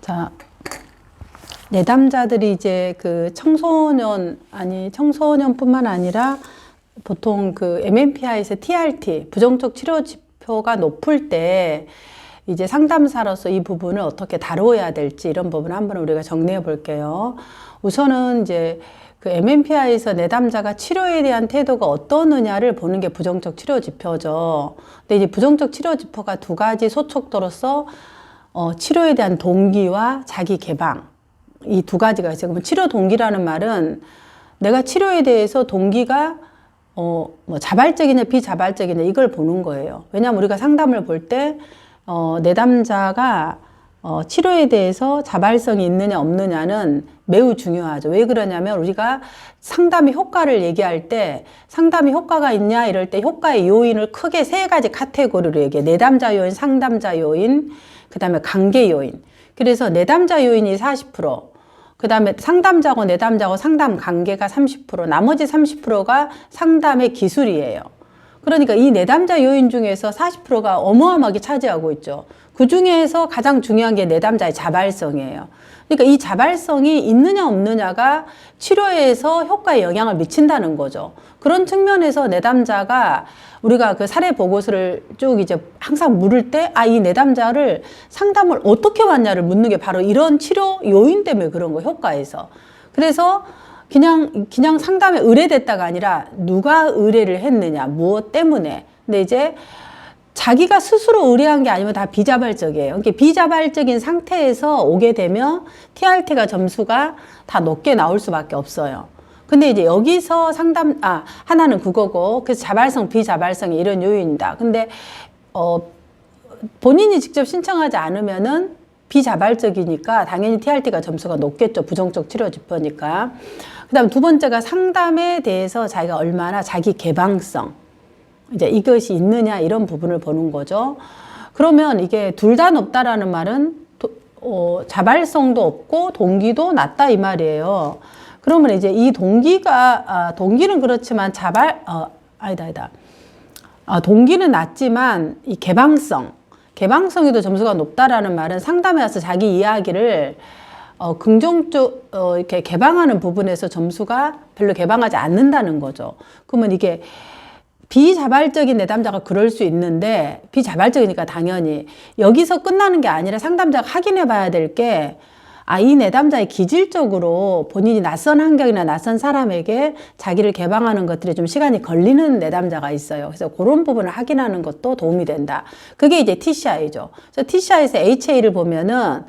자, 내담자들이 이제 그 청소년뿐만 아니라 보통 그 MMPI에서 TRT, 부정적 치료 지표가 높을 때 이제 상담사로서 이 부분을 어떻게 다루어야 될지 이런 부분을 한번 우리가 정리해 볼게요. 우선은 이제 그 MMPI에서 내담자가 치료에 대한 태도가 어떠느냐를 보는 게 부정적 치료 지표죠. 근데 이제 부정적 치료 지표가 두 가지 소촉도로서 치료에 대한 동기와 자기 개방, 이 두 가지가 있어요. 그러면 치료 동기라는 말은 내가 치료에 대해서 동기가 뭐 자발적이냐 비자발적이냐 이걸 보는 거예요. 왜냐하면 우리가 상담을 볼 때 내담자가 치료에 대해서 자발성이 있느냐 없느냐는 매우 중요하죠. 왜 그러냐면 우리가 상담의 효과를 얘기할 때 상담의 효과가 있냐 이럴 때 효과의 요인을 크게 세 가지 카테고리로 얘기해요. 내담자 요인, 상담자 요인, 그 다음에 관계 요인. 그래서 내담자 요인이 40%, 그 다음에 상담자고 내담자고 상담 관계가 30%, 나머지 30%가 상담의 기술이에요. 그러니까 이 내담자 요인 중에서 40%가 어마어마하게 차지하고 있죠. 그 중에서 가장 중요한 게 내담자의 자발성이에요. 그러니까 이 자발성이 있느냐 없느냐가 치료에서 효과에 영향을 미친다는 거죠. 그런 측면에서 내담자가 우리가 그 사례 보고서를 쭉 이제 항상 물을 때, 이 내담자를 상담을 어떻게 왔냐를 묻는 게 바로 이런 치료 요인 때문에 그런 거, 효과에서. 그래서 그냥 상담에 의뢰됐다가 아니라 누가 의뢰를 했느냐, 무엇 때문에. 근데 이제 자기가 스스로 의뢰한 게 아니면 다 비자발적이에요. 그러니까 비자발적인 상태에서 오게 되면 TRT가 점수가 다 높게 나올 수밖에 없어요. 근데 이제 여기서 하나는 그거고, 그래서 자발성, 비자발성이 이런 요인이다. 근데, 본인이 직접 신청하지 않으면은 비자발적이니까 당연히 TRT가 점수가 높겠죠. 부정적 치료 지표니까. 그 다음 두 번째가 상담에 대해서 자기가 얼마나 자기 개방성, 이제 이것이 있느냐 이런 부분을 보는 거죠. 그러면 이게 둘 다 높다라는 말은 자발성도 없고 동기도 낮다 이 말이에요. 그러면 이제 이 동기는 그렇지만 동기는 낮지만 이 개방성에도 점수가 높다라는 말은 상담에 와서 자기 이야기를 이렇게 개방하는 부분에서 점수가 별로 개방하지 않는다는 거죠. 그러면 이게 비자발적인 내담자가 그럴 수 있는데, 비자발적이니까 당연히 여기서 끝나는 게 아니라 상담자가 확인해 봐야 될 게, 이 내담자의 기질적으로 본인이 낯선 환경이나 낯선 사람에게 자기를 개방하는 것들이 좀 시간이 걸리는 내담자가 있어요. 그래서 그런 부분을 확인하는 것도 도움이 된다. 그게 이제 TCI죠. 그래서 TCI에서 HA를 보면은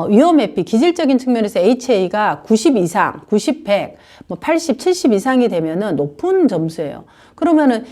위험회피, 기질적인 측면에서 HA가 90 이상, 90, 100, 80, 70 이상이 되면은 높은 점수예요. 그러면은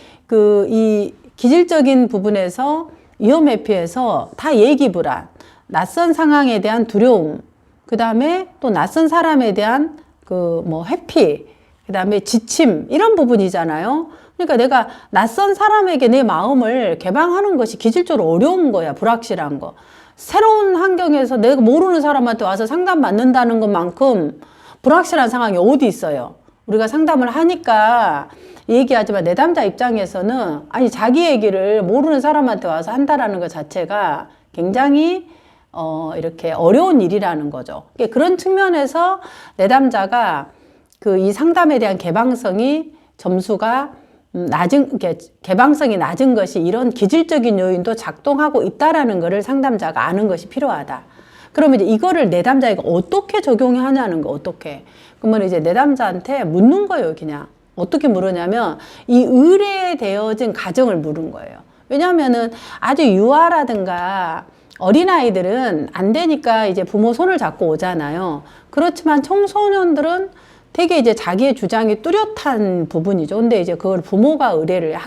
이 기질적인 부분에서 위험회피에서 다 예기불안, 낯선 상황에 대한 두려움, 그 다음에 또 낯선 사람에 대한 회피, 그 다음에 지침, 이런 부분이잖아요. 그러니까 내가 낯선 사람에게 내 마음을 개방하는 것이 기질적으로 어려운 거야, 불확실한 거. 새로운 환경에서 내가 모르는 사람한테 와서 상담받는다는 것만큼 불확실한 상황이 어디 있어요. 우리가 상담을 하니까 얘기하지만 내담자 입장에서는 자기 얘기를 모르는 사람한테 와서 한다라는 것 자체가 굉장히 이렇게 어려운 일이라는 거죠. 그런 측면에서 내담자가 이 상담에 대한 개방성이 점수가 개방성이 낮은 것이 이런 기질적인 요인도 작동하고 있다라는 것을 상담자가 아는 것이 필요하다. 그러면 이제 이거를 내담자에게 어떻게 적용하냐는 거, 어떻게. 그러면 이제 내담자한테 묻는 거예요, 그냥. 어떻게 물으냐면 이 의뢰되어진 가정을 물은 거예요. 왜냐하면은 아주 유아라든가 어린아이들은 안 되니까 이제 부모 손을 잡고 오잖아요. 그렇지만 청소년들은 되게 이제 자기의 주장이 뚜렷한 부분이죠. 근데 이제 그걸 부모가 의뢰를 해.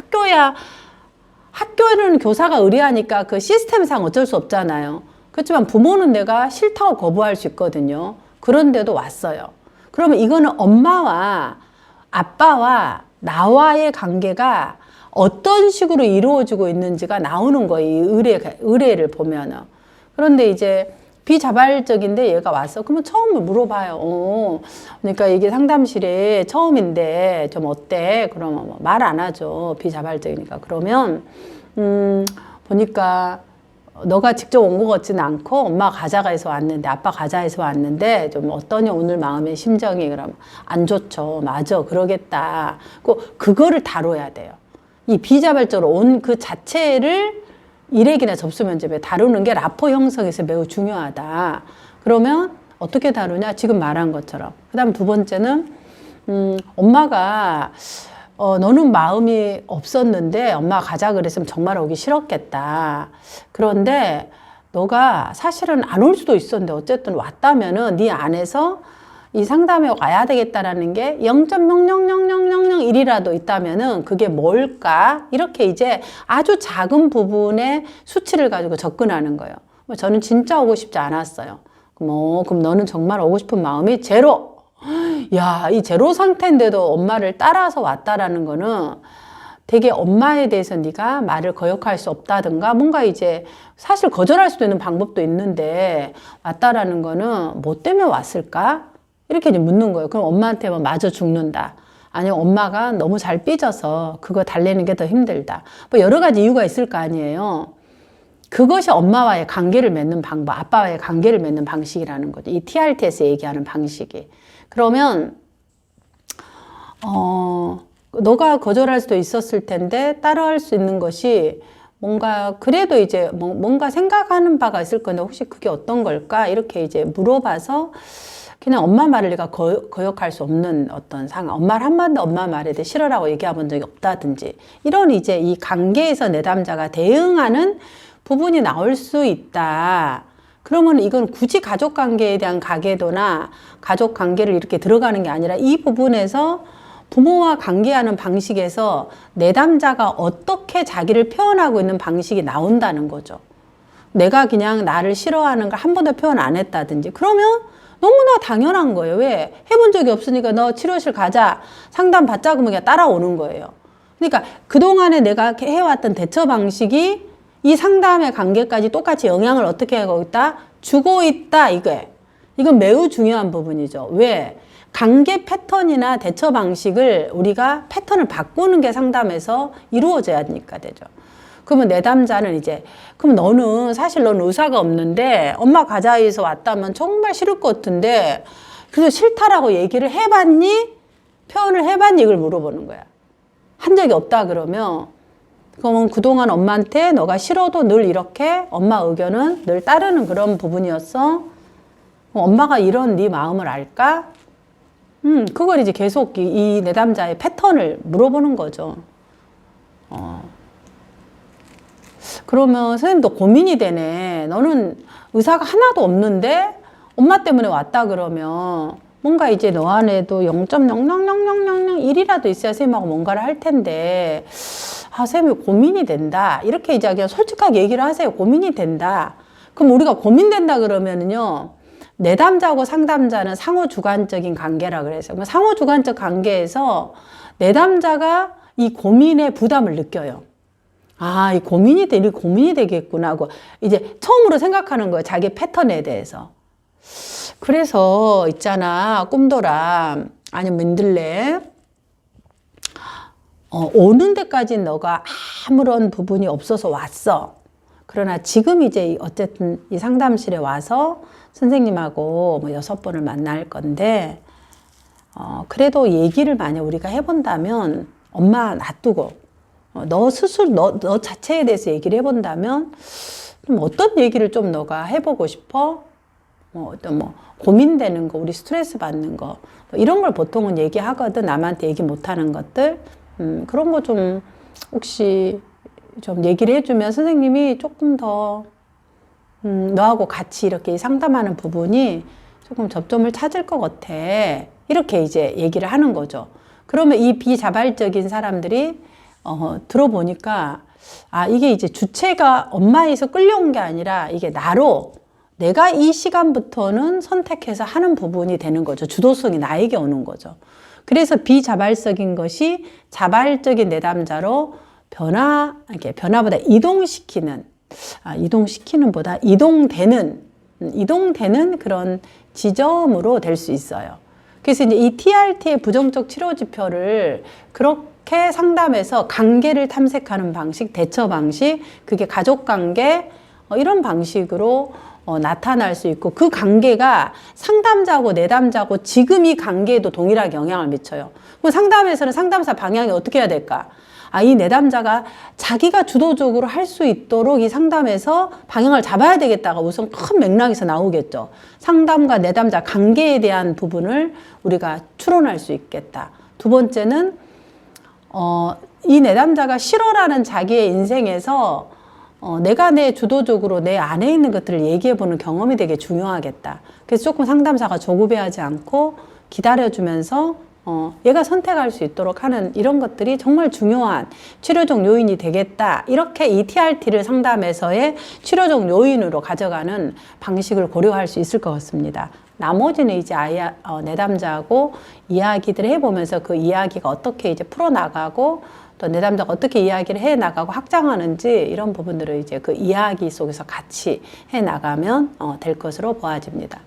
학교에는 교사가 의뢰하니까 그 시스템상 어쩔 수 없잖아요. 그렇지만 부모는 내가 싫다고 거부할 수 있거든요. 그런데도 왔어요. 그러면 이거는 엄마와 아빠와 나와의 관계가 어떤 식으로 이루어지고 있는지가 나오는 거예요. 이 의뢰를 보면은. 그런데 이제 비자발적인데 얘가 왔어. 그러면 처음을 물어봐요. 그러니까 이게 상담실에 처음인데 좀 어때? 그러면 말 안 하죠. 비자발적이니까. 그러면 보니까 너가 직접 온 것 같지는 않고 엄마 가자가해서 왔는데 아빠 가자해서 왔는데 좀 어떠냐 오늘 마음의 심정이. 그럼 안 좋죠. 맞아 그러겠다. 그거를 다뤄야 돼요. 이 비자발적으로 온 그 자체를 일획이나 접수 면접에 다루는 게 라포 형성에서 매우 중요하다. 그러면 어떻게 다루냐? 지금 말한 것처럼. 그 다음 두 번째는 엄마가 너는 마음이 없었는데 엄마가 가자 그랬으면 정말 오기 싫었겠다. 그런데 너가 사실은 안 올 수도 있었는데 어쨌든 왔다면은 네 안에서 이 상담에 와야 되겠다라는 게 0.0000001이라도 있다면은 그게 뭘까? 이렇게 이제 아주 작은 부분의 수치를 가지고 접근하는 거예요. 저는 진짜 오고 싶지 않았어요. 그럼 너는 정말 오고 싶은 마음이 제로. 야, 이 제로 상태인데도 엄마를 따라서 왔다라는 거는 되게 엄마에 대해서 네가 말을 거역할 수 없다든가 뭔가 이제 사실 거절할 수도 있는 방법도 있는데 왔다라는 거는 뭐 때문에 왔을까? 이렇게 이제 묻는 거예요. 그럼 엄마한테 뭐 맞아 죽는다. 아니면 엄마가 너무 잘 삐져서 그거 달래는 게 더 힘들다. 뭐 여러 가지 이유가 있을 거 아니에요. 그것이 엄마와의 관계를 맺는 방법, 아빠와의 관계를 맺는 방식이라는 거죠. 이 TRT에서 얘기하는 방식이. 그러면 너가 거절할 수도 있었을 텐데 따라할 수 있는 것이 뭔가 그래도 이제 뭔가 생각하는 바가 있을 건데 혹시 그게 어떤 걸까? 이렇게 이제 물어봐서 그냥 엄마 말을 내가 거역할 수 없는 어떤 상황, 엄마를 한 번도 엄마 말에 대해 싫어라고 얘기해 본 적이 없다든지 이런 이제 이 관계에서 내담자가 대응하는 부분이 나올 수 있다. 그러면 이건 굳이 가족 관계에 대한 가계도나 가족 관계를 이렇게 들어가는 게 아니라 이 부분에서 부모와 관계하는 방식에서 내담자가 어떻게 자기를 표현하고 있는 방식이 나온다는 거죠. 내가 그냥 나를 싫어하는 걸 한 번도 표현 안 했다든지 그러면 너무나 당연한 거예요. 왜? 해본 적이 없으니까 너 치료실 가자. 상담 받자 그러면 그냥 따라오는 거예요. 그러니까 그동안에 내가 해왔던 대처 방식이 이 상담의 관계까지 똑같이 영향을 어떻게 하고 있다? 주고 있다. 이건 매우 중요한 부분이죠. 왜? 관계 패턴이나 대처 방식을 우리가 패턴을 바꾸는 게 상담에서 이루어져야 하니까 되죠. 그러면 내담자는 이제 그럼 너는 사실 넌 의사가 없는데 엄마 가자해서 왔다면 정말 싫을 것 같은데 그래서 싫다라고 얘기를 해봤니? 표현을 해봤니? 이걸 물어보는 거야. 한 적이 없다 그러면 그러면 그동안 엄마한테 너가 싫어도 늘 이렇게 엄마 의견은 늘 따르는 그런 부분이었어? 엄마가 이런 네 마음을 알까? 그걸 이제 계속 이 내담자의 패턴을 물어보는 거죠. 그러면 선생님도 고민이 되네. 너는 의사가 하나도 없는데 엄마 때문에 왔다 그러면 뭔가 이제 너 안에도 0.0000001이라도 있어야 선생님하고 뭔가를 할 텐데 선생님이 고민이 된다. 이렇게 이제 그냥 솔직하게 얘기를 하세요. 고민이 된다. 그럼 우리가 고민된다 그러면은요. 내담자하고 상담자는 상호주관적인 관계라 그래서 상호주관적 관계에서 내담자가 이 고민의 부담을 느껴요. 이 고민이 되겠구나 하고 이제 처음으로 생각하는 거예요. 자기 패턴에 대해서. 그래서 있잖아 꿈돌아 아니면 민들레 오는 데까지는 너가 아무런 부분이 없어서 왔어. 그러나 지금 이제 어쨌든 이 상담실에 와서 선생님하고 뭐 6번을 만날 건데 그래도 얘기를 만약 우리가 해본다면 엄마 놔두고 너 스스로 너 자체에 대해서 얘기를 해본다면 좀 어떤 얘기를 좀 너가 해보고 싶어? 어떤 고민되는 거, 우리 스트레스 받는 거 이런 걸 보통은 얘기하거든. 남한테 얘기 못하는 것들 그런 거 좀 혹시 좀 얘기를 해주면 선생님이 조금 더 너하고 같이 이렇게 상담하는 부분이 조금 접점을 찾을 것 같아. 이렇게 이제 얘기를 하는 거죠. 그러면 이 비자발적인 사람들이 들어보니까 이게 이제 주체가 엄마에서 끌려온 게 아니라 이게 나로 내가 이 시간부터는 선택해서 하는 부분이 되는 거죠. 주도성이 나에게 오는 거죠. 그래서 비자발적인 것이 자발적인 내담자로 변화보다 이동시키는 보다 이동되는 그런 지점으로 될 수 있어요. 그래서 이제 이 TRT의 부정적 치료 지표를 그렇게 상담해서 관계를 탐색하는 방식, 대처 방식, 그게 가족 관계, 이런 방식으로 나타날 수 있고, 그 관계가 상담자하고 내담자하고 지금 이 관계에도 동일하게 영향을 미쳐요. 그럼 상담에서는 상담사 방향이 어떻게 해야 될까? 이 내담자가 자기가 주도적으로 할 수 있도록 이 상담에서 방향을 잡아야 되겠다가 우선 큰 맥락에서 나오겠죠. 상담과 내담자 관계에 대한 부분을 우리가 추론할 수 있겠다. 두 번째는 이 내담자가 싫어라는 자기의 인생에서 내가 주도적으로 내 안에 있는 것들을 얘기해보는 경험이 되게 중요하겠다. 그래서 조금 상담사가 조급해하지 않고 기다려주면서 얘가 선택할 수 있도록 하는 이런 것들이 정말 중요한 치료적 요인이 되겠다. 이렇게 이 TRT를 상담에서의 치료적 요인으로 가져가는 방식을 고려할 수 있을 것 같습니다. 나머지는 이제 내담자하고 이야기들을 해보면서 그 이야기가 어떻게 이제 풀어나가고 또 내담자가 어떻게 이야기를 해 나가고 확장하는지 이런 부분들을 이제 그 이야기 속에서 같이 해 나가면 될 것으로 보아집니다.